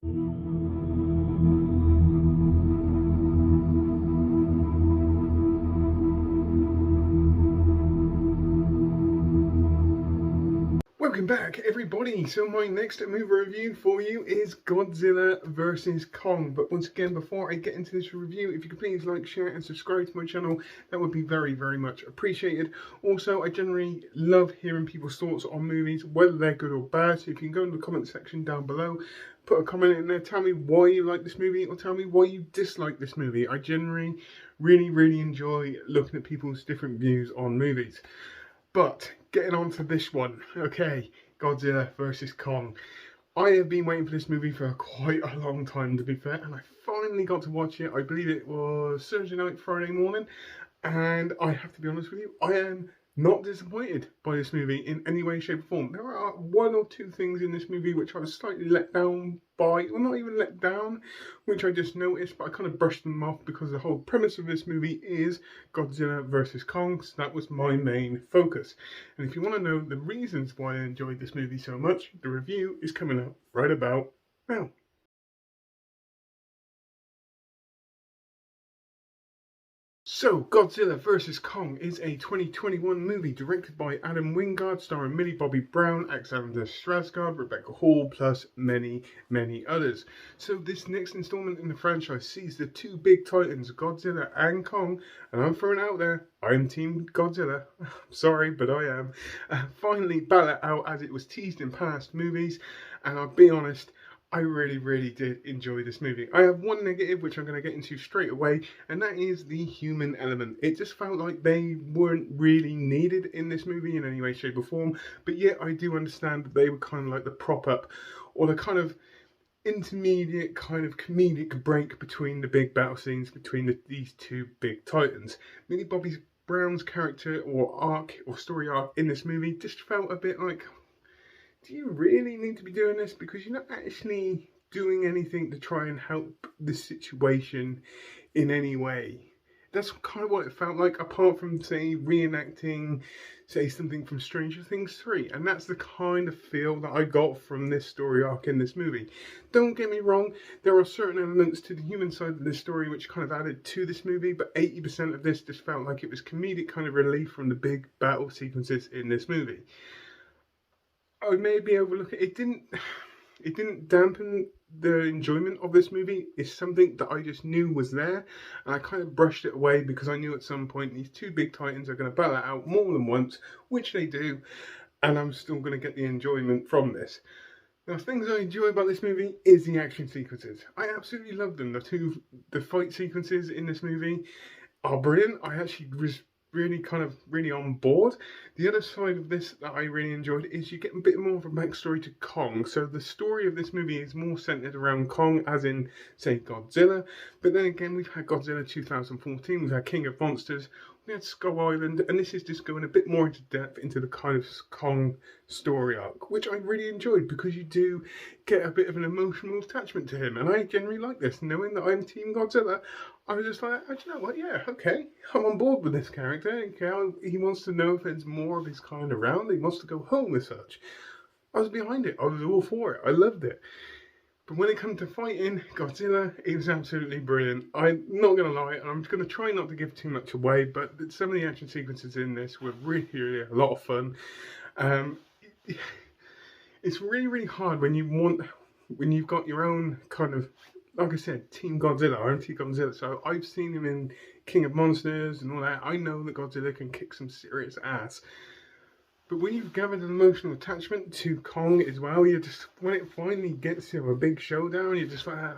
Welcome back, everybody. So my next movie review for you is Godzilla vs. Kong. But once again, before I get into this review, if you could please like, share and subscribe to my channel, that would be very, very much appreciated. Also, I generally love hearing people's thoughts on movies, whether they're good or bad. So you can go in the comment section down below, put a comment in there, tell me why you like this movie or tell me why you dislike this movie. I generally really enjoy looking at people's different views on movies. But getting on to this one, okay, Godzilla vs. Kong. I have been waiting for this movie for quite a long time, to be fair, and I finally got to watch it. I believe it was Thursday night, Friday morning, and I have to be honest with you, I am not disappointed by this movie in any way, shape or form. There are one or two things in this movie which I was slightly let down by, or not even let down, which I just noticed, but I kind of brushed them off because the whole premise of this movie is Godzilla vs. Kong, so that was my main focus. And if you want to know the reasons why I enjoyed this movie so much, the review is coming up right about now. So, Godzilla vs. Kong is a 2021 movie directed by Adam Wingard, starring Millie Bobby Brown, Alexander Skarsgard, Rebecca Hall, plus many others. So, this next installment in the franchise sees the two big titans, Godzilla and Kong, and I'm throwing it out there, I'm Team Godzilla. Sorry, but I am. Finally battle it out as it was teased in past movies, and I'll be honest, I really did enjoy this movie. I have one negative, which I'm going to get into straight away, and that is the human element. It just felt like they weren't really needed in this movie in any way, shape or form, but yet I do understand that they were kind of like the prop up, or the kind of intermediate kind of comedic break between the big battle scenes between these two big titans. Millie Bobby Brown's character or arc or story arc in this movie just felt a bit like, do you really need to be doing this? Because you're not actually doing anything to try and help the situation in any way. That's kind of what it felt like, apart from, say, reenacting, say, something from Stranger Things 3. And that's the kind of feel that I got from this story arc in this movie. Don't get me wrong, there are certain elements to the human side of this story which kind of added to this movie, but 80% of this just felt like it was comedic kind of relief from the big battle sequences in this movie. I may be overlooking it. It didn't dampen the enjoyment of this movie. It's something that I just knew was there, and I kind of brushed it away because I knew at some point these two big titans are going to battle it out more than once, which they do, and I'm still going to get the enjoyment from this. Now, things I enjoy about this movie is the action sequences. I absolutely love them. The fight sequences in this movie are brilliant. I actually was really on board. The other side of this that I really enjoyed is you get a bit more of a backstory to Kong. So the story of this movie is more centered around Kong, as in, say, Godzilla. But then again, we've had Godzilla 2014, we've had King of Monsters, we had Skull Island, and this is just going a bit more into depth into the kind of Kong story arc, which I really enjoyed because you do get a bit of an emotional attachment to him. And I generally like this, knowing that I'm Team Godzilla. I was just like, oh, do you know what? Yeah, okay, I'm on board with this character. Okay, he wants to know if there's more of his kind around. He wants to go home as such. I was behind it. I was all for it. I loved it. But when it comes to fighting, Godzilla is absolutely brilliant. I'm not going to lie, I'm going to try not to give too much away, but some of the action sequences in this were really a lot of fun. It's really hard when you've got your own kind of, like I said, Team Godzilla. I'm Team Godzilla, so I've seen him in King of Monsters and all that. I know that Godzilla can kick some serious ass. But when you've gathered an emotional attachment to Kong as well, you just, when it finally gets to a big showdown, you're just like, I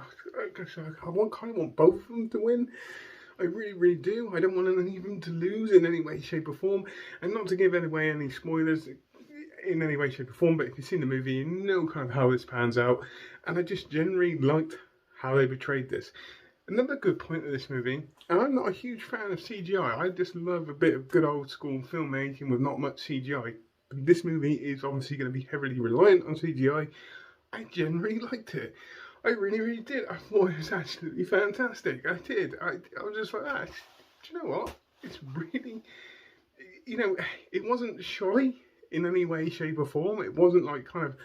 kind of want both of them to win. I really do. I don't want any of them to lose in any way, shape or form. And not to give away any spoilers in any way, shape or form, but if you've seen the movie, you know kind of how this pans out. And I just generally liked how they portrayed this. Another good point of this movie, and I'm not a huge fan of CGI, I just love a bit of good old school filmmaking with not much CGI. But this movie is obviously going to be heavily reliant on CGI. I generally liked it. I really did. I thought it was absolutely fantastic. I did. I was just like, do you know what? It's really, it wasn't shoddy in any way, shape or form. It wasn't like kind of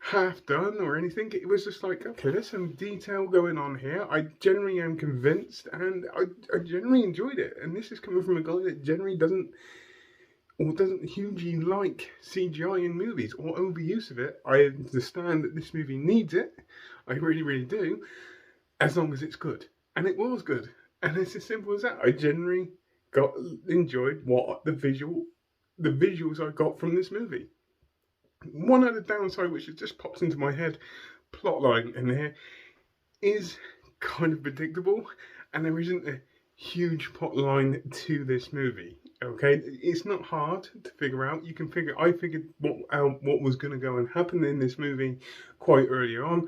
half done or anything. It was just like, okay, there's some detail going on here. I generally am convinced, and I generally enjoyed it. And this is coming from a guy that generally doesn't hugely like CGI in movies or overuse of it. I understand that this movie needs it. I really, really do, as long as it's good. And it was good. And it's as simple as that. I generally enjoyed what the visuals I got from this movie. One other downside which has just popped into my head, plotline in here, is kind of predictable, and there isn't a huge plot line to this movie. Okay, it's not hard to figure out. I figured out what was going to go and happen in this movie quite early on,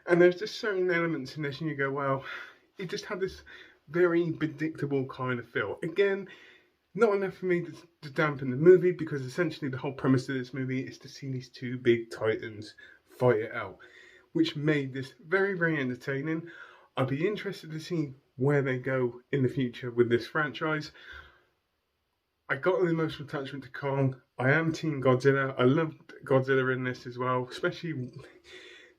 and there's just certain elements in this, and you go, well, it just had this very predictable kind of feel. Again, not enough for me to dampen the movie, because essentially the whole premise of this movie is to see these two big titans fight it out, which made this very, very entertaining. I'd be interested to see where they go in the future with this franchise. I got an emotional attachment to Kong. I am Team Godzilla. I loved Godzilla in this as well, especially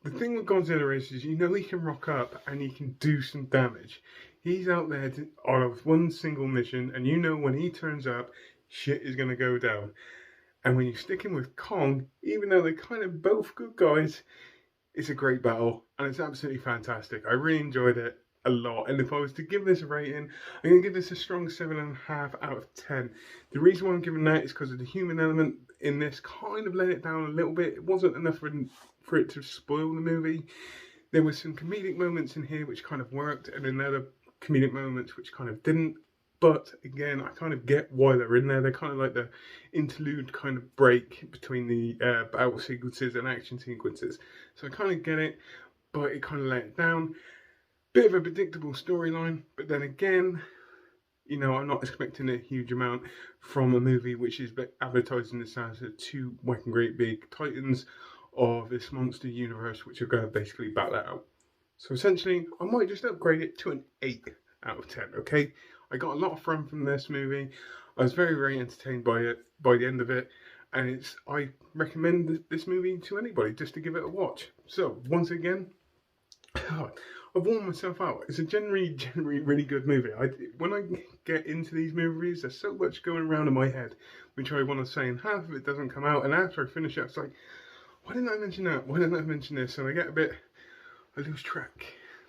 the thing with Godzilla is he can rock up and he can do some damage. He's out there on one single mission, and when he turns up, shit is going to go down. And when you stick him with Kong, even though they're kind of both good guys, it's a great battle, and it's absolutely fantastic. I really enjoyed it a lot, and if I was to give this a rating, I'm going to give this a strong 7.5 out of 10. The reason why I'm giving that is because of the human element in this kind of let it down a little bit. It wasn't enough for it to spoil the movie. There were some comedic moments in here which kind of worked, and then other comedic moments which kind of didn't. But again, I kind of get why they're in there. They're kind of like the interlude kind of break between the battle sequences and action sequences. So I kind of get it, but it kind of let it down. Bit of a predictable storyline, but then again, I'm not expecting a huge amount from a movie which is advertising this as the two whacking great big titans of this monster universe, which are going to basically battle it out. So essentially, I might just upgrade it to an 8 out of 10, okay? I got a lot of fun from this movie. I was very, very entertained by it by the end of it, and I recommend this movie to anybody just to give it a watch. So once again, I've worn myself out. It's a generally really good movie. When I get into these movies, there's so much going around in my head, which I want to say, and half of it doesn't come out. And after I finish it, it's like, why didn't I mention that? Why didn't I mention this? And I lose track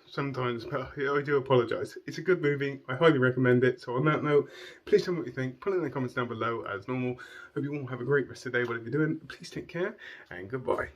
sometimes, but I do apologise. It's a good movie. I highly recommend it. So on that note, please tell me what you think. Put it in the comments down below as normal. Hope you all have a great rest of the day, whatever you're doing. Please take care, and goodbye.